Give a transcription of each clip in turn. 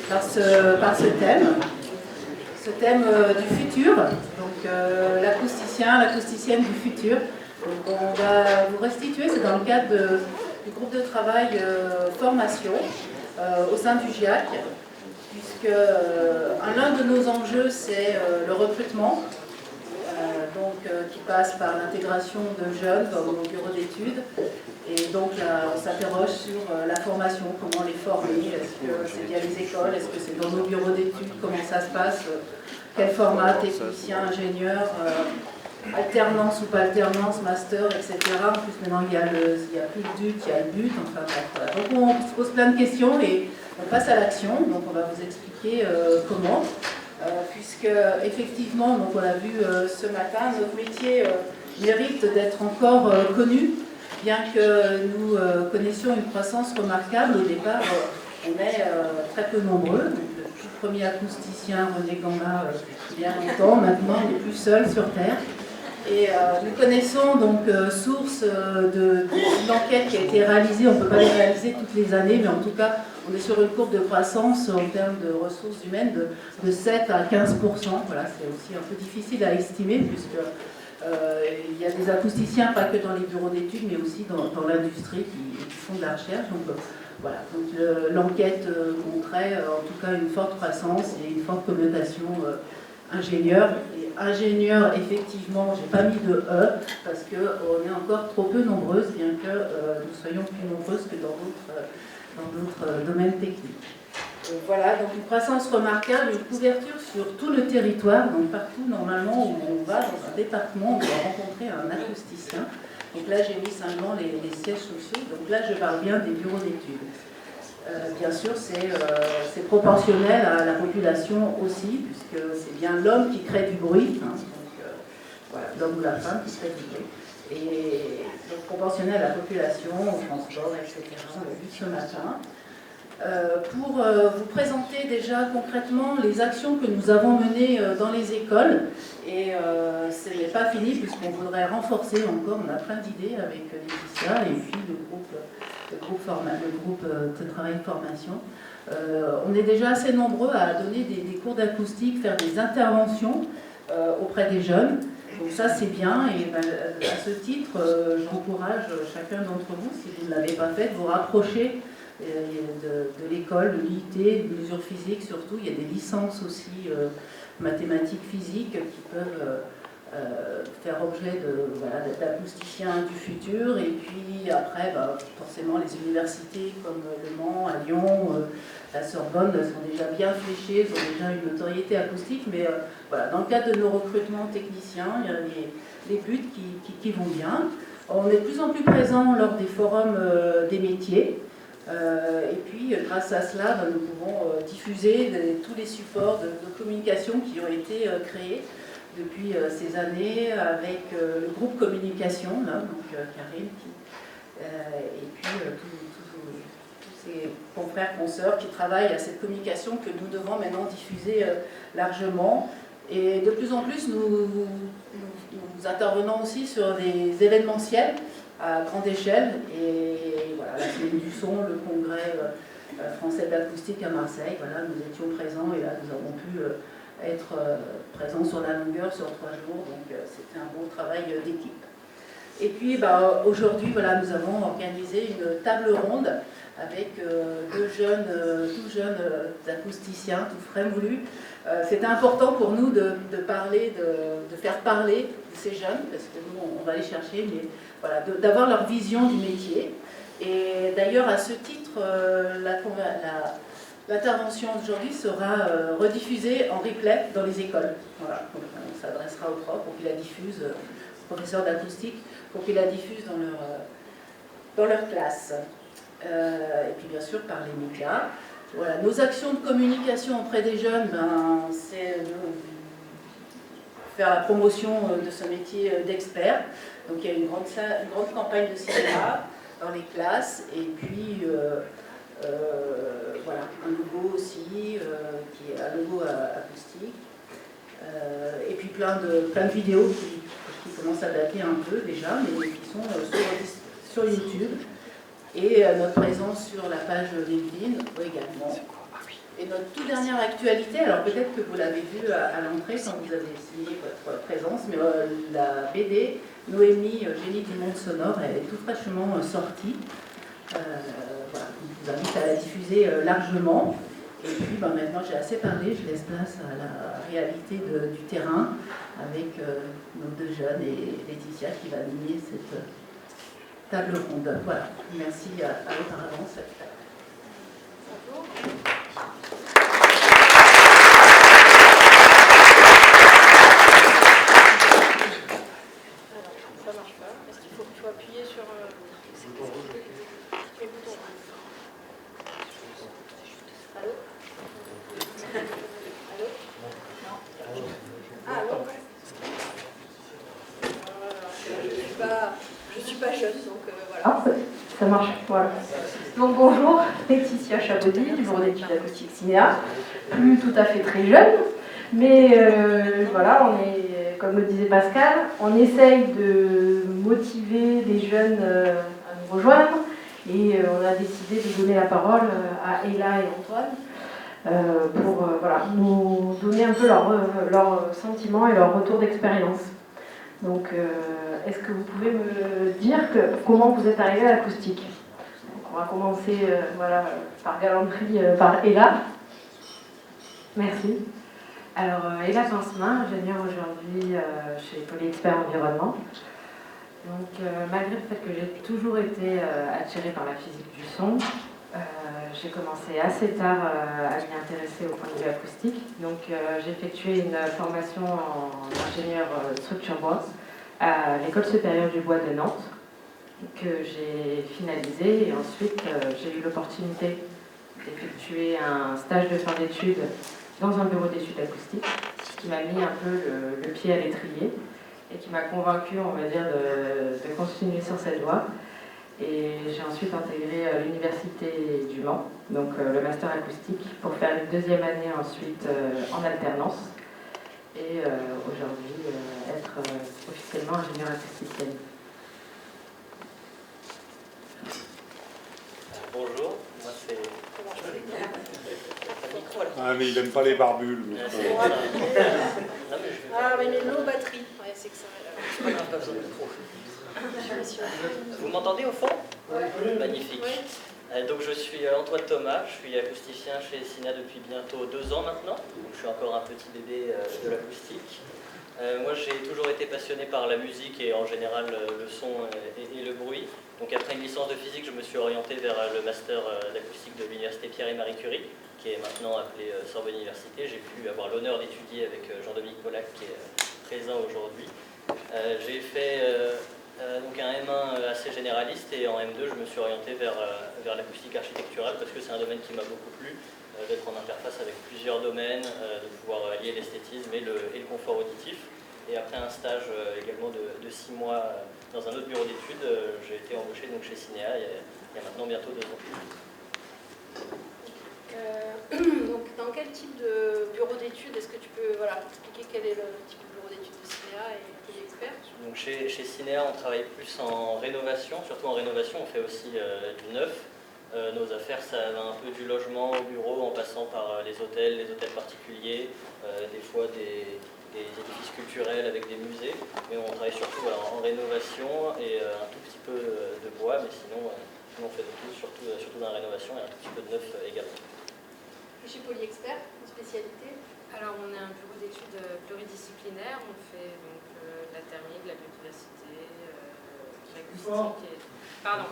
par ce thème du futur, donc l'acousticien, l'acousticienne du futur. Donc on va vous restituer, c'est dans le cadre du groupe de travail formation au sein du GIAC, puisque l'un de nos enjeux c'est le recrutement, qui passe par l'intégration de jeunes dans nos bureaux d'études. Et donc là, on s'interroge sur la formation, comment les former, est-ce que c'est via les écoles, est-ce que c'est dans nos bureaux d'études, comment ça se passe, quel format, technicien, ingénieur, alternance ou pas alternance, master, etc. En plus maintenant il y a plus le DUT, il y a le but, enfin voilà. Donc on se pose plein de questions et on passe à l'action, donc on va vous expliquer comment. Puisque effectivement, donc on l'a vu ce matin, notre métier mérite d'être encore connu, bien que nous connaissions une croissance remarquable. Au départ, on est très peu nombreux. Donc, le tout premier acousticien, René Gamba, il y a longtemps, maintenant on n'est plus seul sur Terre. Et nous connaissons donc source d'une enquête qui a été réalisée, on ne peut pas les réaliser toutes les années, mais en tout cas on est sur une courbe de croissance en termes de ressources humaines de 7 à 15%. Voilà, c'est aussi un peu difficile à estimer puisque il y a des acousticiens, pas que dans les bureaux d'études, mais aussi dans l'industrie qui font de la recherche. Donc voilà, donc l'enquête montrait en tout cas une forte croissance et une forte connotation ingénieur. Et ingénieur, effectivement, j'ai pas mis de E parce qu'on est encore trop peu nombreuses, bien que nous soyons plus nombreuses que dans d'autres domaines techniques. Voilà, donc une croissance remarquable, une couverture sur tout le territoire, donc partout normalement où on va dans un département, on doit rencontrer un acousticien. Donc là j'ai mis simplement les sièges sociaux, donc là je parle bien des bureaux d'études. Bien sûr, c'est proportionnel à la population aussi, puisque c'est bien l'homme qui crée du bruit, hein, donc voilà, l'homme ou la femme qui crée du bruit, et donc proportionnel à la population, au transport, etc. On l'a vu ce matin. Pour vous présenter déjà concrètement les actions que nous avons menées dans les écoles, et ce n'est pas fini puisqu'on voudrait renforcer encore, on a plein d'idées avec Laetitia et puis le groupe de travail de formation. On est déjà assez nombreux à donner des cours d'acoustique, faire des interventions auprès des jeunes. Donc ça c'est bien et à ce titre, j'encourage chacun d'entre vous, si vous ne l'avez pas fait, de vous rapprocher de l'école, de l'IUT, de mesures physiques surtout. Il y a des licences aussi mathématiques, physiques qui peuvent faire objet d'acousticiens du futur. Et puis après, forcément, les universités comme Le Mans, à Lyon, la Sorbonne sont déjà bien fléchées, elles ont déjà une notoriété acoustique. Mais voilà, dans le cadre de nos recrutements techniciens, il y a les buts qui vont bien. On est de plus en plus présents lors des forums des métiers. Et puis, grâce à cela, nous pouvons diffuser tous les supports de communication qui ont été créés depuis ces années avec le groupe communication, là, donc Karine, et puis tous ces confrères, consoeurs qui travaillent à cette communication que nous devons maintenant diffuser largement. Et de plus en plus, nous intervenons aussi sur des événementiels à grande échelle, et voilà, la semaine du son, le congrès français d'acoustique à Marseille, voilà, nous étions présents et là nous avons pu être présents sur la longueur sur 3 jours, donc c'était un beau travail d'équipe. Et puis aujourd'hui, voilà, nous avons organisé une table ronde avec deux jeunes, tout jeunes acousticiens, tout frais moulus. C'était important pour nous de faire parler de ces jeunes, parce que nous, on va les chercher, mais voilà, d'avoir leur vision du métier. Et d'ailleurs, à ce titre, l'intervention d'aujourd'hui sera rediffusée en replay dans les écoles. Voilà, on s'adressera aux profs pour qu'ils la diffusent, aux professeurs d'acoustique, pour qu'ils la diffusent dans leur classe. Et puis bien sûr par les médias. Voilà, nos actions de communication auprès des jeunes, c'est faire la promotion de ce métier d'expert. Donc il y a une grande campagne de cinéma dans les classes, et puis voilà, un logo aussi, qui est un logo acoustique, et puis plein de vidéos qui commencent à dater un peu déjà, mais qui sont sur YouTube. Et notre présence sur la page LinkedIn également. Et notre toute dernière actualité, alors peut-être que vous l'avez vu à l'entrée quand vous avez signé votre présence, mais la BD Noémie, Génie du monde sonore, elle est tout fraîchement sortie. Voilà, je vous invite à la diffuser largement. Et puis maintenant j'ai assez parlé, je laisse place à la réalité du terrain avec nos deux jeunes et Laetitia qui va animer cette table ronde. Voilà, merci à eux par avance. Appuyer sur les boutons. Allô? Allô? Non. Ah, allô? Je suis pas jeune, donc voilà. Ah, ça marche, voilà. Donc bonjour, Laetitia Chabaudy, du bureau d'études acoustiques Cinéa. Plus tout à fait très jeune, mais voilà, on est, comme le disait Pascal, on essaye de motiver les jeunes à nous rejoindre et on a décidé de donner la parole à Ella et Antoine pour voilà, nous donner un peu leurs sentiments et leur retour d'expérience. Donc, est-ce que vous pouvez me dire comment vous êtes arrivé à l'acoustique? On va commencer voilà, par galanterie par Ella. Merci. Alors, Ella Pincemin, ingénieure aujourd'hui chez Polyexpert Environnement. Donc, malgré le fait que j'ai toujours été attirée par la physique du son, j'ai commencé assez tard à m'y intéresser au point de vue acoustique. Donc, j'ai effectué une formation en ingénieur structure bois à l'École supérieure du bois de Nantes, que j'ai finalisé. Et ensuite, j'ai eu l'opportunité d'effectuer un stage de fin d'études dans un bureau d'études acoustiques, ce qui m'a mis un peu le pied à l'étrier et qui m'a convaincue, on va dire, de continuer sur cette voie. Et j'ai ensuite intégré l'université du Mans, donc le master acoustique, pour faire une deuxième année ensuite en alternance et aujourd'hui être officiellement ingénieure acousticienne. Bonjour, moi c'est... Ah mais il n'aime pas les barbules. Ah mais les low batteries, ouais, c'est que ça... C'est pas grave, pas besoin de micro. Vous m'entendez au fond? Oui. Magnifique. Oui. Donc je suis Antoine Thomas, je suis acousticien chez Cinéa depuis bientôt 2 ans maintenant. Donc je suis encore un petit bébé de l'acoustique. Moi j'ai toujours été passionné par la musique et en général le son et le bruit. Donc après une licence de physique, je me suis orienté vers le master d'acoustique de l'université Pierre et Marie Curie, qui est maintenant appelé Sorbonne Université. J'ai pu avoir l'honneur d'étudier avec Jean-Dominique Pollack qui est présent aujourd'hui. J'ai fait donc un M1 assez généraliste et en M2 je me suis orienté vers l'acoustique architecturale parce que c'est un domaine qui m'a beaucoup plu, d'être en interface avec plusieurs domaines, de pouvoir allier l'esthétisme et le confort auditif. Et après un stage également de 6 mois dans un autre bureau d'études, j'ai été embauché donc chez Cinéa il y a maintenant bientôt 2 ans. Donc dans quel type de bureau d'études est-ce que tu peux expliquer quel est le type de bureau d'études de Cinéa et Polyexpert? Donc chez Cinéa, on travaille plus en rénovation, surtout en rénovation, on fait aussi du neuf. Nos affaires, ça va un peu du logement au bureau, en passant par les hôtels particuliers, des fois des édifices culturels avec des musées, mais on travaille surtout en rénovation et un tout petit peu de bois, mais sinon on fait de tout, surtout dans la rénovation et un tout petit peu de neuf également. Et chez Polyexpert, une spécialité? Alors on est un bureau d'études pluridisciplinaire, on fait donc de la thermique, de la biodiversité, de l'acoustique. Pardon.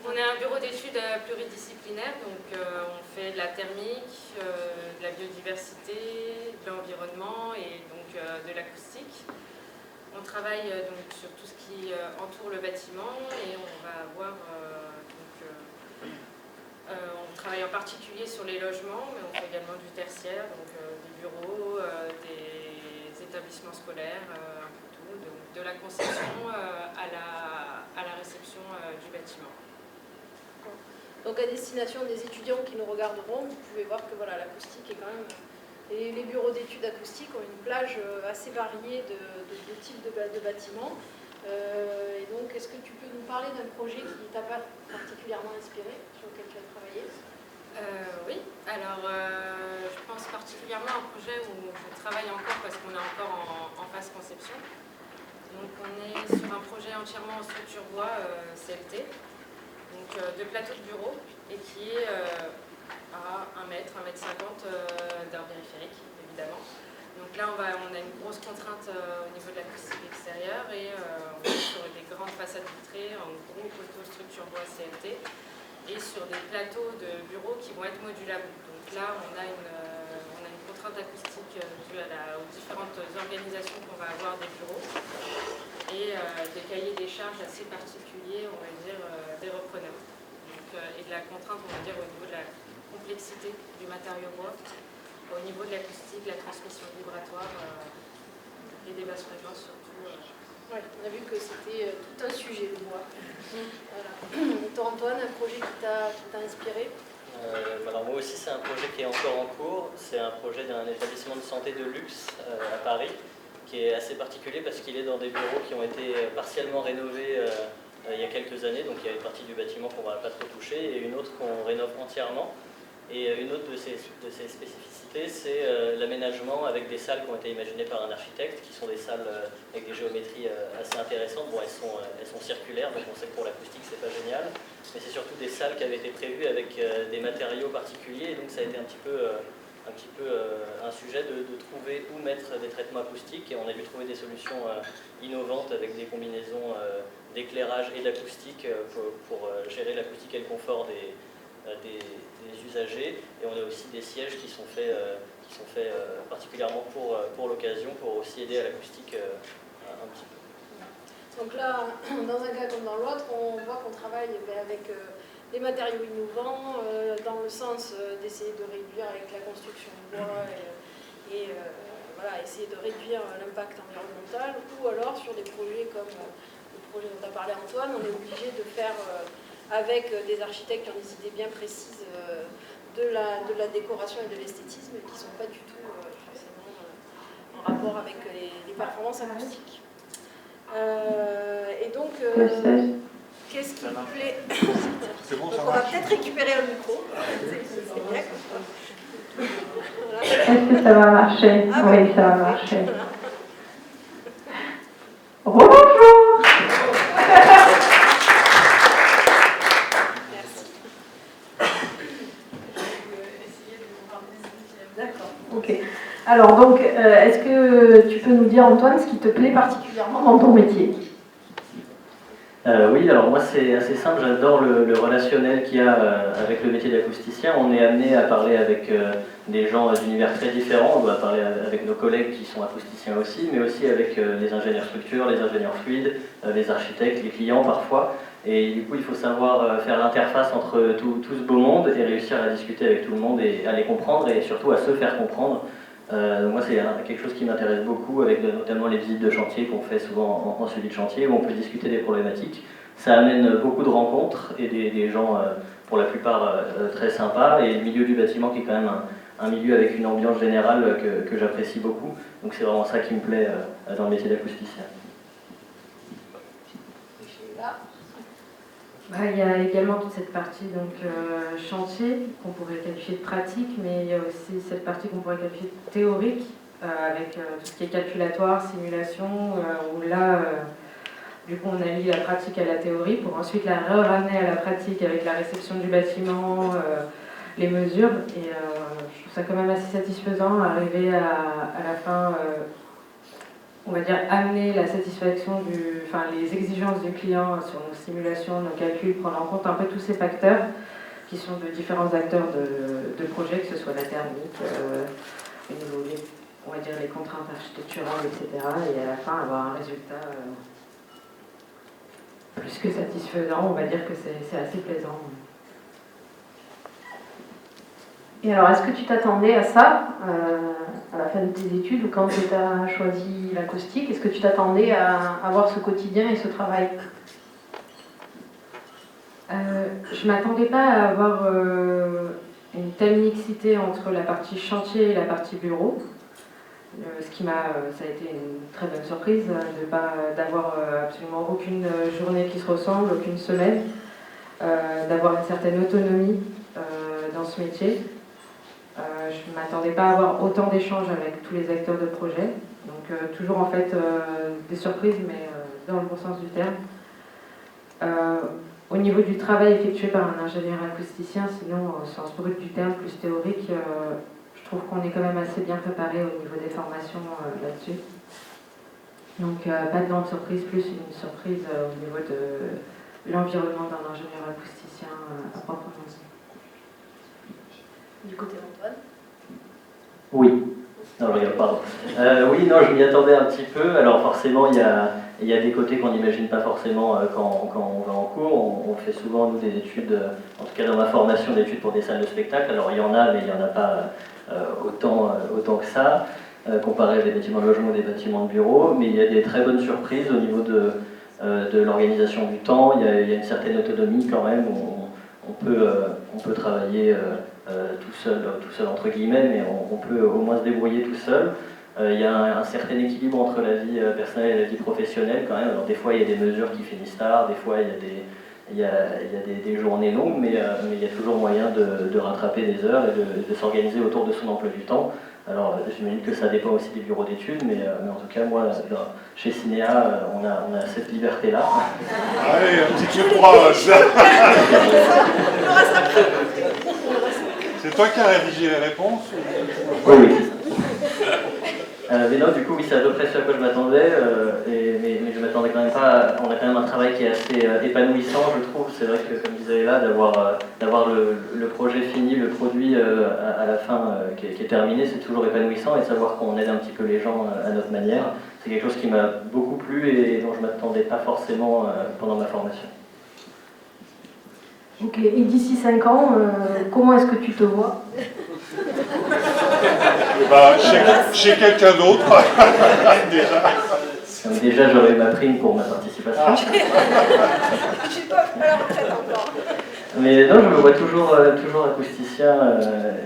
On est un bureau d'études pluridisciplinaire, donc on fait de la thermique, de la biodiversité, de l'environnement et donc de l'acoustique. On travaille donc sur tout ce qui entoure le bâtiment et on va avoir on travaille en particulier sur les logements, mais on fait également du tertiaire, donc des bureaux, des établissements scolaires, un peu tout, donc de la conception à la réception du bâtiment. Donc à destination des étudiants qui nous regarderont, vous pouvez voir que voilà, l'acoustique est quand même... Les bureaux d'études acoustiques ont une plage assez variée de types de bâtiments. Et donc, est-ce que tu peux nous parler d'un projet qui t'a pas particulièrement inspiré, sur lequel tu as travaillé? Oui, alors je pense particulièrement à un projet où je travaille encore parce qu'on est encore en phase conception. Donc on est sur un projet entièrement en structure bois CLT, donc de plateau de bureau, et qui est à 1 mètre, 1 mètre 50 d'un périphérique, évidemment. Donc là on a une grosse contrainte au niveau de l'acoustique extérieure et on est sur des grandes façades vitrées, en gros poteau structure bois CLT, et sur des plateaux de bureaux qui vont être modulables. Donc là, on a une contrainte acoustique due aux différentes organisations qu'on va avoir des bureaux et des cahiers des charges assez particuliers, on va dire, des repreneurs. Donc, et de la contrainte, on va dire, au niveau de la complexité du matériau bois, au niveau de l'acoustique, la transmission vibratoire et des basses fréquences surtout. Ouais, on a vu que c'était tout un sujet, le bois. Voilà. Et toi, Antoine, un projet qui t'a inspiré? Alors moi aussi, c'est un projet qui est encore en cours. C'est un projet d'un établissement de santé de luxe à Paris, qui est assez particulier parce qu'il est dans des bureaux qui ont été partiellement rénovés il y a quelques années. Donc il y a une partie du bâtiment qu'on ne va pas trop toucher et une autre qu'on rénove entièrement. Et une autre de ses spécificités, c'est l'aménagement avec des salles qui ont été imaginées par un architecte, qui sont des salles avec des géométries assez intéressantes. Bon, elles sont circulaires, donc on sait que pour l'acoustique, c'est pas génial. Mais c'est surtout des salles qui avaient été prévues avec des matériaux particuliers. Et donc ça a été un petit peu un sujet de trouver où mettre des traitements acoustiques. Et on a dû trouver des solutions innovantes avec des combinaisons d'éclairage et d'acoustique pour gérer l'acoustique et le confort des usagers, et on a aussi des sièges qui sont faits particulièrement pour l'occasion, pour aussi aider à l'acoustique un petit peu. Donc là, dans un cas comme dans l'autre, on voit qu'on travaille avec des matériaux innovants, dans le sens d'essayer de réduire avec la construction de bois et voilà, essayer de réduire l'impact environnemental, ou alors sur des projets comme le projet dont a parlé Antoine, on est obligé de faire avec des architectes qui ont des idées bien précises de la décoration et de l'esthétisme qui ne sont pas du tout forcément en rapport avec les performances acoustiques. Et donc, qu'est-ce qui vous plaît? C'est bon, donc ça on va marche. peut-être récupérer un micro. C'est bien comme ça. Voilà. Est-ce que ça va marcher? Ah, Oui, bah, ça va parfait. marcher. Voilà. Bonjour. D'accord. Ok. Alors donc, est-ce que tu peux nous dire, Antoine, ce qui te plaît particulièrement dans ton métier? Oui, alors moi c'est assez simple, j'adore le relationnel qu'il y a avec le métier d'acousticien. On est amené à parler avec des gens d'univers très différents, on doit parler avec nos collègues qui sont acousticiens aussi, mais aussi avec les ingénieurs structure, les ingénieurs fluides, les architectes, les clients parfois. Et du coup il faut savoir faire l'interface entre tout ce beau monde et réussir à discuter avec tout le monde et à les comprendre et surtout à se faire comprendre. Moi c'est quelque chose qui m'intéresse beaucoup avec notamment les visites de chantier qu'on fait souvent en suivi de chantier où on peut discuter des problématiques. Ça amène beaucoup de rencontres et des gens pour la plupart très sympas, et le milieu du bâtiment qui est quand même un milieu avec une ambiance générale que j'apprécie beaucoup, donc c'est vraiment ça qui me plaît dans le métier d'acousticien. Il y a également toute cette partie donc, chantier qu'on pourrait qualifier de pratique, mais il y a aussi cette partie qu'on pourrait qualifier de théorique, avec tout ce qui est calculatoire, simulation, où là, du coup, on allie la pratique à la théorie pour ensuite la ramener à la pratique avec la réception du bâtiment, les mesures. Et je trouve ça quand même assez satisfaisant, arriver à la fin, on va dire, amener la satisfaction les exigences du client sur nos simulations, nos calculs, prendre en compte un peu tous ces facteurs qui sont de différents acteurs de projet, que ce soit la thermique, on va dire les contraintes architecturales, etc. Et à la fin, avoir un résultat plus que satisfaisant, on va dire que c'est assez plaisant. Et alors, est-ce que tu t'attendais à ça, à la fin de tes études, ou quand tu as choisi l'acoustique, est-ce que tu t'attendais à avoir ce quotidien et ce travail? Je ne m'attendais pas à avoir une telle mixité entre la partie chantier et la partie bureau. Ça a été une très bonne surprise d'avoir absolument aucune journée qui se ressemble, aucune semaine, d'avoir une certaine autonomie dans ce ce métier. Je ne m'attendais pas à avoir autant d'échanges avec tous les acteurs de projet. Donc toujours en fait des surprises, mais dans le bon sens du terme. Au niveau du travail effectué par un ingénieur acousticien, sinon au sens brut du terme, plus théorique, je trouve qu'on est quand même assez bien préparé au niveau des formations là-dessus. Donc pas de grande surprise, plus une surprise au niveau de l'environnement d'un ingénieur acousticien à proprement dit. Du côté d'Antoine. Oui. Non, je regarde, pardon. Oui, non, je m'y attendais un petit peu. Alors forcément, il y a des côtés qu'on n'imagine pas forcément quand on va en cours. On fait souvent, nous, des études, en tout cas dans ma formation, d'études pour des salles de spectacle. Alors il y en a, mais il n'y en a pas autant que ça, comparé à des bâtiments de logement ou des bâtiments de bureau. Mais il y a des très bonnes surprises au niveau de l'organisation du temps. Il y a une certaine autonomie quand même. On peut travailler tout seul entre guillemets, mais on peut au moins se débrouiller tout seul. Il y a un certain équilibre entre la vie personnelle et la vie professionnelle quand même. Alors des fois il y a des mesures qui finissent tard, des fois il y a des journées longues, mais il y a toujours moyen de rattraper des heures et de s'organiser autour de son emploi du temps. Alors j'imagine que ça dépend aussi des bureaux d'études, mais en tout cas moi, chez Cinéa, on a cette liberté-là. Allez, un petit peu proche. C'est toi qui as rédigé les réponses Oui. Mais non, du coup, oui, c'est à peu près ce à quoi je m'attendais, mais je m'attendais quand même pas. On a quand même un travail qui est assez épanouissant, je trouve. C'est vrai que, comme disait Léla, d'avoir le projet fini, le produit à la fin qui est terminé, c'est toujours épanouissant, et de savoir qu'on aide un petit peu les gens à notre manière, c'est quelque chose qui m'a beaucoup plu et dont je ne m'attendais pas forcément pendant ma formation. Ok, et d'ici 5 ans, comment est-ce que tu te vois? Chez quelqu'un d'autre, déjà. Donc déjà, j'aurais eu ma prime pour ma participation. Je suis pas à la retraite encore. Mais non, je me vois toujours acousticien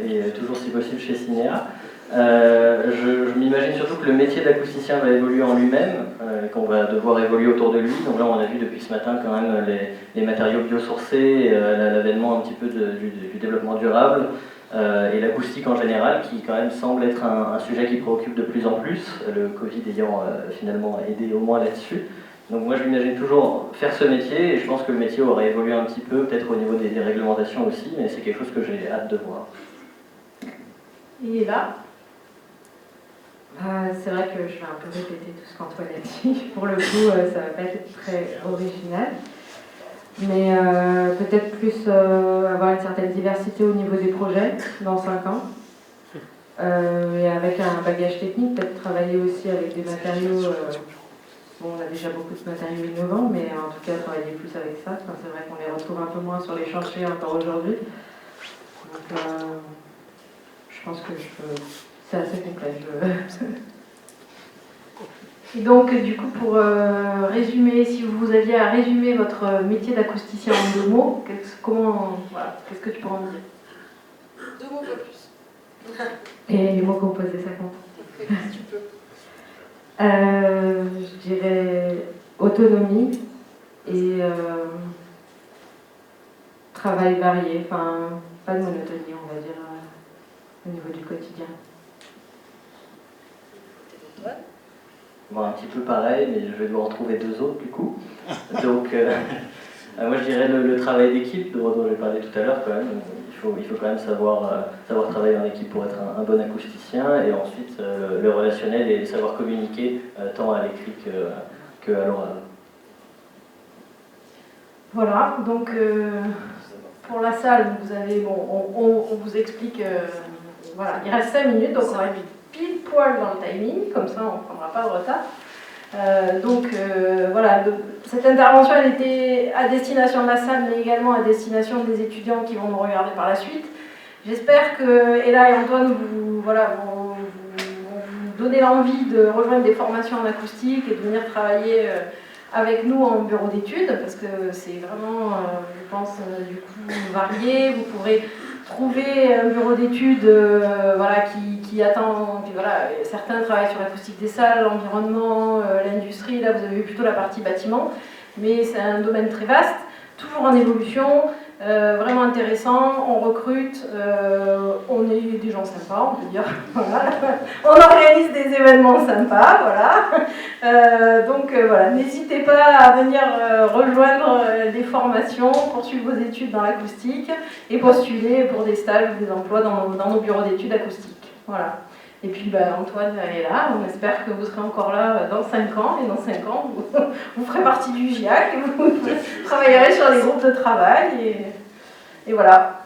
et toujours si possible chez Cinéa. Je m'imagine surtout que le métier d'acousticien va évoluer en lui-même, qu'on va devoir évoluer autour de lui. Donc là, on a vu depuis ce matin quand même les matériaux biosourcés, l'avènement un petit peu du développement durable, et l'acoustique en général, qui quand même semble être un sujet qui préoccupe de plus en plus, le Covid ayant finalement aidé au moins là-dessus. Donc moi, je m'imagine toujours faire ce métier, et je pense que le métier aurait évolué un petit peu, peut-être au niveau des réglementations aussi, mais c'est quelque chose que j'ai hâte de voir. Et là, c'est vrai que je vais un peu répéter tout ce qu'Antoine a dit. Pour le coup, ça va pas être très original. Mais peut-être plus avoir une certaine diversité au niveau des projets dans 5 ans. Et avec un bagage technique, peut-être travailler aussi avec des matériaux... bon, on a déjà beaucoup de matériaux innovants, mais en tout cas travailler plus avec ça. Enfin, c'est vrai qu'on les retrouve un peu moins sur les chantiers encore aujourd'hui. Donc je pense que c'est assez complet. Et donc, du coup, pour résumer, si vous aviez à résumer votre métier d'acousticien en 2 mots, qu'est-ce que tu pourrais en dire? 2 mots, pas plus. Et les mots composés, ça compte. Si tu peux. Je dirais autonomie et travail varié, enfin, pas de monotonie, on va dire, au niveau du quotidien. Bon, un petit peu pareil, mais je vais devoir en trouver 2 autres du coup. Donc, moi je dirais le travail d'équipe dont j'ai parlé tout à l'heure quand même. Il faut quand même savoir travailler en équipe pour être un bon acousticien, et ensuite le relationnel et savoir communiquer tant à l'écrit que à l'oral. Voilà, donc pour la salle, vous avez, on vous explique, voilà, il reste 5 minutes, donc on va être pile poil dans le timing, comme ça on ne prendra pas de retard. Voilà, cette intervention elle était à destination de la salle, mais également à destination des étudiants qui vont nous regarder par la suite. J'espère que Ella et Antoine vont vous donner l'envie de rejoindre des formations en acoustique et de venir travailler avec nous en bureau d'études, parce que c'est vraiment, je pense, du coup varié. Vous pourrez trouver un bureau d'études qui attend, puis voilà, certains travaillent sur l'acoustique des salles, l'environnement, l'industrie. Là vous avez vu plutôt la partie bâtiment, mais c'est un domaine très vaste, toujours en évolution, Vraiment intéressant, on recrute, on est des gens sympas, on peut dire. Voilà. On organise des événements sympas, voilà. Donc voilà, n'hésitez pas à venir rejoindre des formations, poursuivre vos études dans l'acoustique et postuler pour des stages ou des emplois dans nos bureaux d'études acoustiques. Voilà. Et puis Antoine est là, on espère que vous serez encore là dans 5 ans, et dans 5 ans, vous ferez partie du GIAC, et vous travaillerez sur les groupes de travail, et voilà.